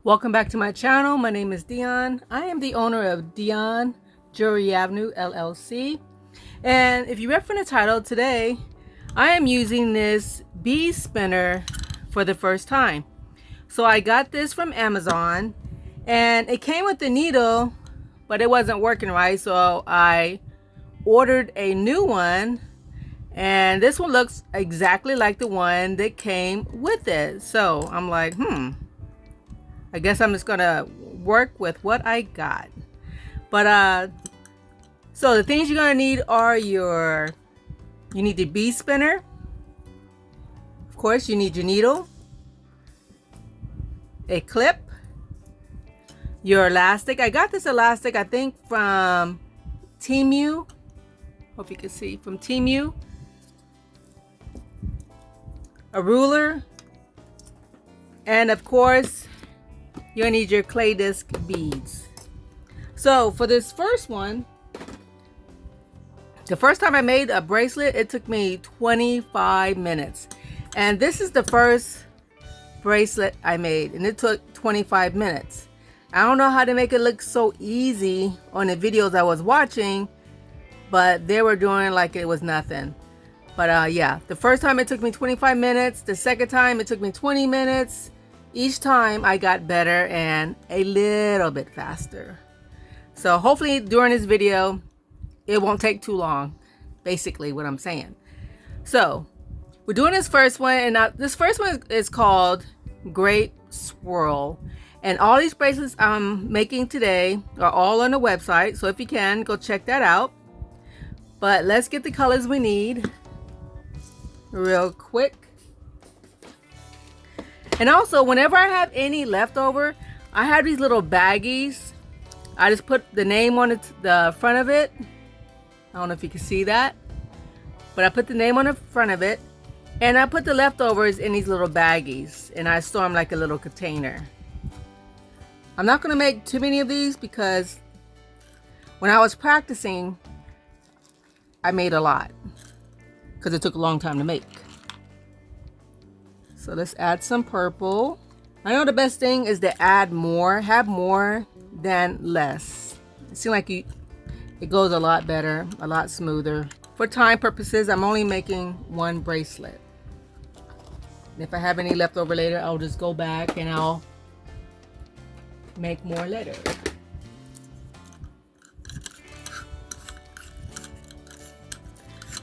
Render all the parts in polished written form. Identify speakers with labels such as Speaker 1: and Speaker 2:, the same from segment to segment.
Speaker 1: Welcome back to my channel. My name is Dionne. I am the owner of Dionne Jewelry Avenue LLC. And if you read from the title, today I am using this bead spinner for the first time. So I got this from Amazon and it came with the needle, but it wasn't working right. So I ordered a new one, and this one looks exactly like the one that came with it. So I'm like, I guess I'm just gonna work with what I got. But so the things you're gonna need are you need the bead spinner. Of course, you need your needle, a clip, your elastic. I got this elastic, I think, from Temu. Hope you can see, from Temu. A ruler, and of course, you're gonna need your clay disc beads. So for this first one, the first time I made a bracelet, it took me 25 minutes. And this is the first bracelet I made, and it took 25 minutes. I don't know how to make it look so easy on the videos I was watching, but they were doing like it was nothing. But yeah, the first time it took me 25 minutes. The second time it took me 20 minutes. Each time I got better and a little bit faster. So hopefully during this video, it won't take too long. Basically what I'm saying. So we're doing this first one, and this first one is called Grape Swirl. And all these bracelets I'm making today are all on the website. So if you can, go check that out. But let's get the colors we need real quick. And also, whenever I have any leftover, I have these little baggies. I just put the name on the front of it. I don't know if you can see that, but I put the name on the front of it, and I put the leftovers in these little baggies, and I store them like a little container. I'm not going to make too many of these because when I was practicing, I made a lot because it took a long time to make. So let's add some purple. I know the best thing is to add more, have more than less. It seems like it goes a lot better, a lot smoother. For time purposes, I'm only making one bracelet. And if I have any left over later, I'll just go back and I'll make more later.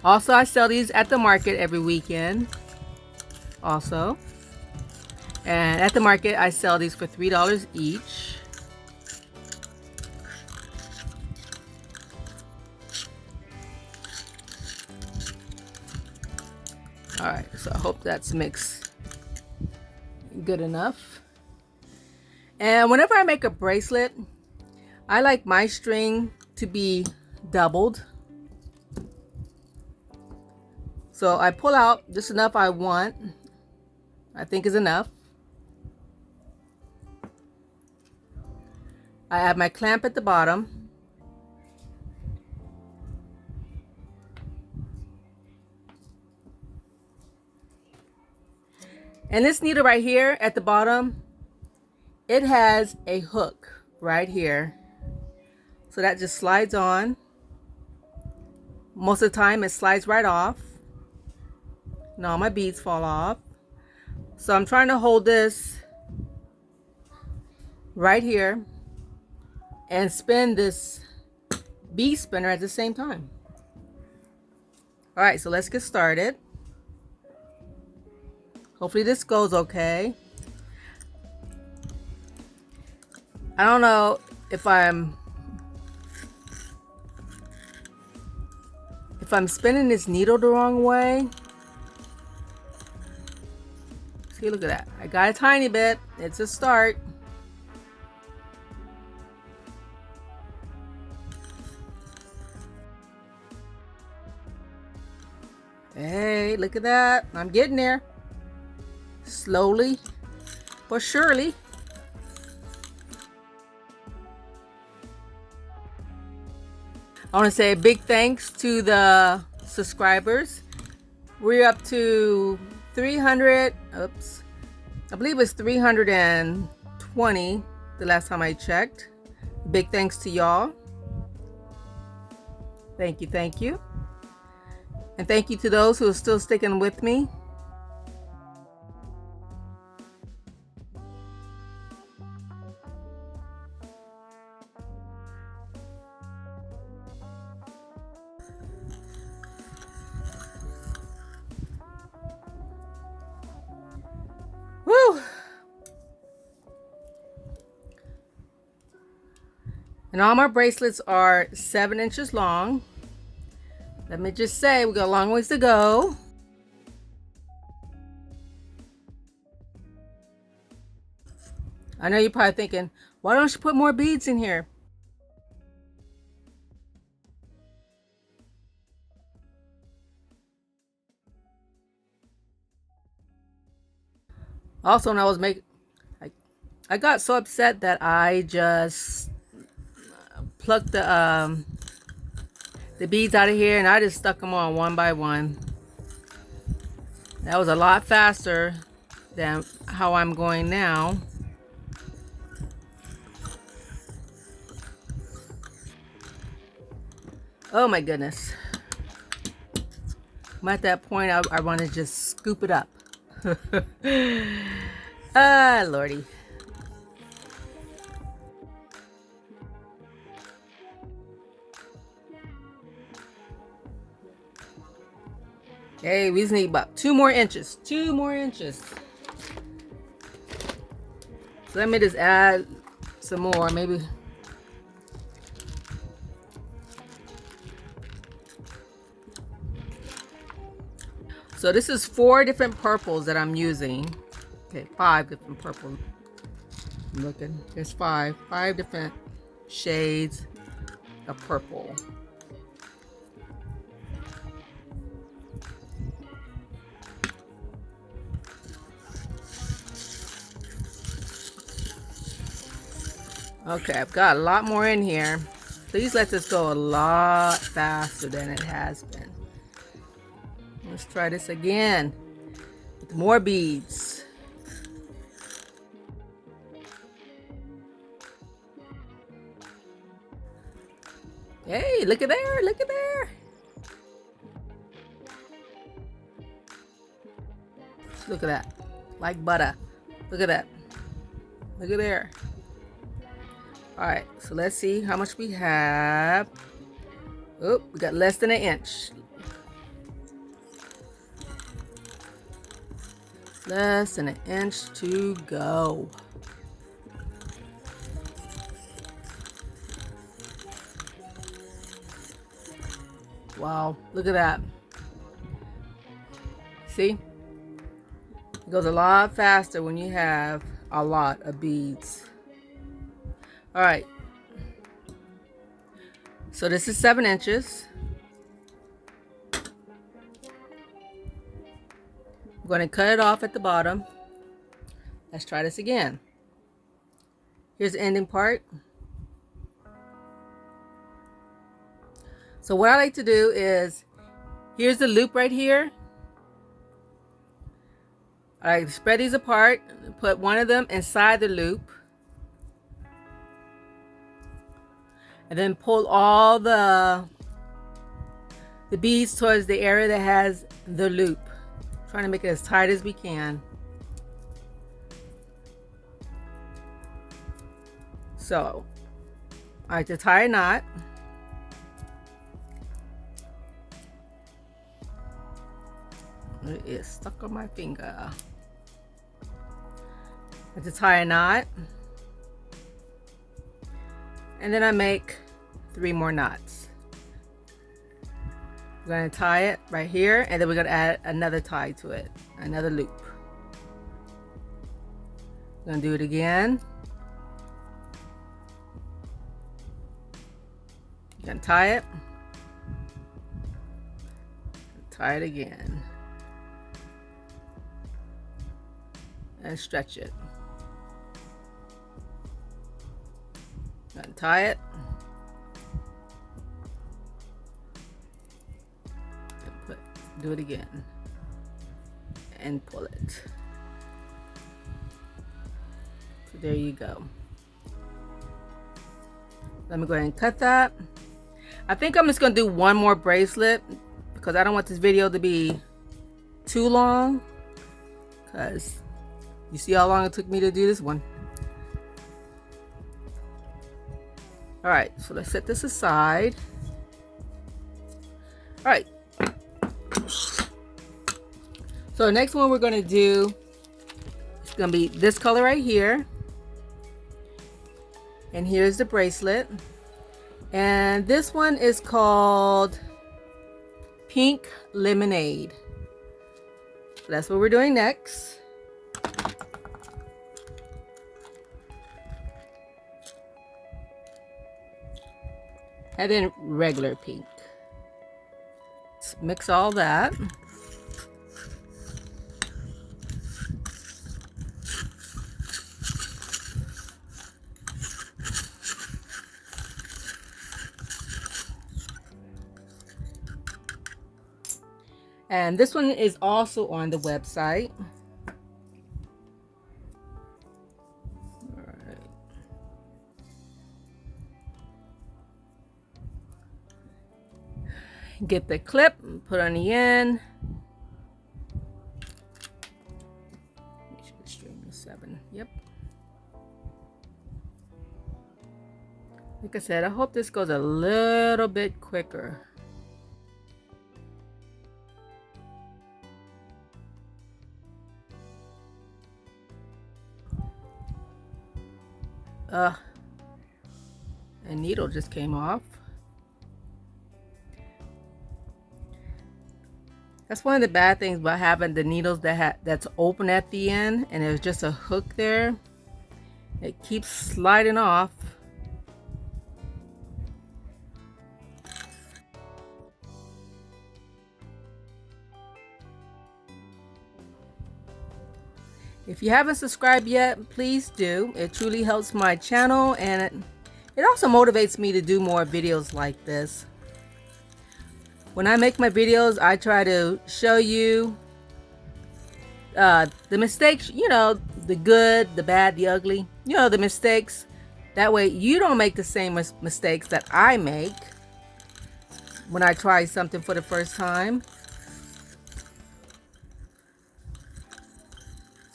Speaker 1: Also, I sell these at the market every weekend. Also, and at the market I sell these for $3 each. Alright, so I hope that's mixed good enough. And whenever I make a bracelet, I like my string to be doubled. So I pull out just enough I want. I think is enough. I have my clamp at the bottom. And this needle right here at the bottom, it has a hook right here. So that just slides on. Most of the time it slides right off. Now my beads fall off. So I'm trying to hold this right here and spin this bead spinner at the same time. All right, so let's get started. Hopefully this goes okay. I don't know if I'm spinning this needle the wrong way. See, look at that. I got a tiny bit. It's a start. Hey, look at that. I'm getting there. Slowly but surely. I want to say a big thanks to the subscribers. We're up to 300. Oops. I believe it's 320 20 the last time I checked. Big thanks to y'all. Thank you, thank you. And thank you to those who are still sticking with me. Woo! And all my bracelets are 7 inches long. Let me just say, we got a long ways to go. I know you're probably thinking, why don't you put more beads in here? Also, when I was making, I got so upset that I just plucked the beads out of here and I just stuck them on one by one. That was a lot faster than how I'm going now. Oh my goodness. I'm at that point I want to just scoop it up. Ah, Lordy. Okay, we just need about 2 more inches. 2 more inches. So let me just add some more, maybe. So this is 4 different purples that I'm using. Okay, 5 different purples. I'm looking. There's 5 different shades of purple. Okay, I've got a lot more in here. Please let this go a lot faster than it has been. Let's try this again with more beads. Hey, look at there, look at there. Look at that, like butter. Look at that, look at there. All right, so let's see how much we have. Oh, we got less than an inch. Less than an inch to go. Wow, look at that. See? It goes a lot faster when you have a lot of beads. All right. So this is 7 inches. I'm going to cut it off at the bottom. Let's try this again. Here's the ending part. So what I like to do is, here's the loop right here. I spread these apart, put one of them inside the loop, and then pull all the beads towards the area that has the loop. Trying to make it as tight as we can. So I like to tie a knot. It is stuck on my finger. I like to tie a knot. And then I make 3 more knots. We're going to tie it right here, and then we're going to add another tie to it, another loop. We're going to do it again. You're going to tie it. Tie it again. And stretch it. Untie it. And do it again. And pull it. So there you go. Let me go ahead and cut that. I think I'm just gonna do one more bracelet because I don't want this video to be too long, because you see how long it took me to do this one. All right, so let's set this aside. All right, so the next one we're gonna do is gonna be this color right here, and here's the bracelet. And this one is called Pink Lemonade. So that's what we're doing next. And then regular pink. Let's mix all that. And this one is also on the website. All right. Get the clip, put on the end. Make sure the string is 7. Yep. Like I said, I hope this goes a little bit quicker. A needle just came off. That's one of the bad things about having the needles that's open at the end and there's just a hook there. It keeps sliding off. If you haven't subscribed yet, please do. It truly helps my channel, and it also motivates me to do more videos like this. When I make my videos, I try to show you the mistakes, you know, the good, the bad, the ugly, you know, the mistakes. That way you don't make the same mistakes that I make when I try something for the first time.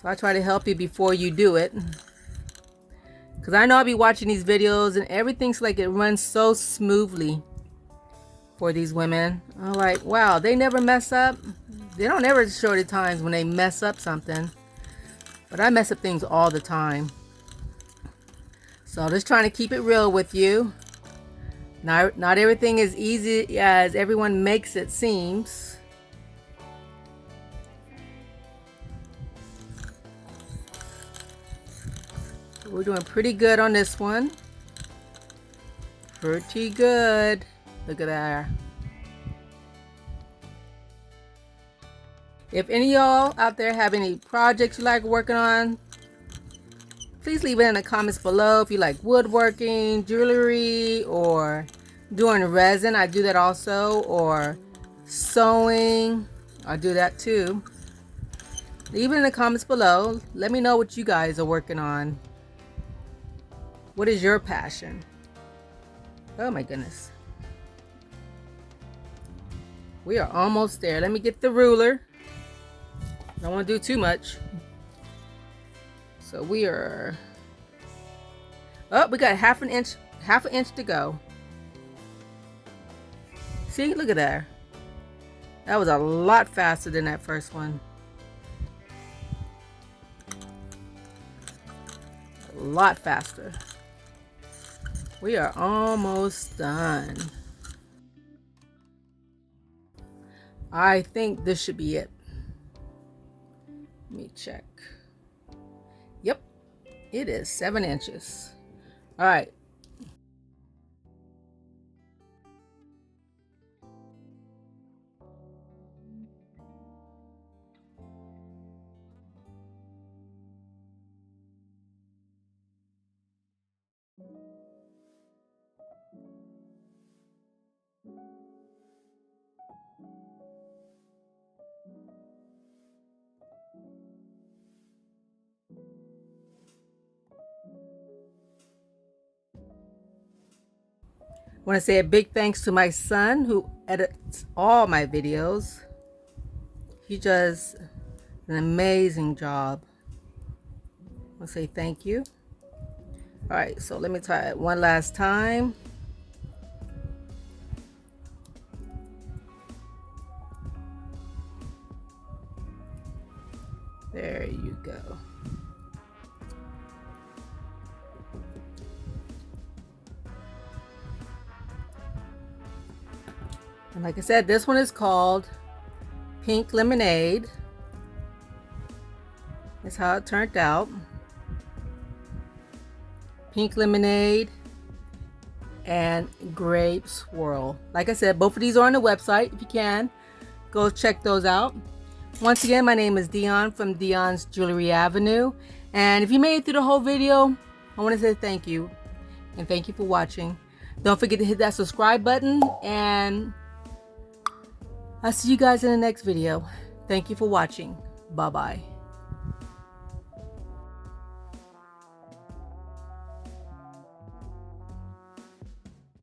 Speaker 1: So I try to help you before you do it. Because I know I'll be watching these videos and everything's like it runs so smoothly for these women. I'm like, wow, they never mess up. They don't ever show the times when they mess up something. But I mess up things all the time. So just trying to keep it real with you. Not everything is easy as everyone makes it seems. We're doing pretty good on this one. Pretty good. Look at that. If any of y'all out there have any projects you like working on, please leave it in the comments below. If you like woodworking, jewelry, or doing resin, I do that also, or sewing, I do that too. Leave it in the comments below. Let me know what you guys are working on. What is your passion? Oh my goodness. We are almost there. Let me get the ruler. Don't want to do too much. So we are, oh, we got half an inch to go. See, look at that. That was a lot faster than that first one. A lot faster. We are almost done. I think this should be it. Let me check. Yep, it is 7 inches. All right. want to say a big thanks to my son who edits all my videos. He does an amazing job. I want to say thank you. All right, so let me try it one last time. There you go. And like I said, this one is called Pink Lemonade. That's how it turned out. Pink Lemonade and Grape Swirl. Like I said, both of these are on the website. If you can, go check those out. Once again, my name is Dionne from Dionne's Jewelry Avenue. And if you made it through the whole video, I want to say thank you. And thank you for watching. Don't forget to hit that subscribe button. And I'll see you guys in the next video. Thank you for watching. Bye-bye.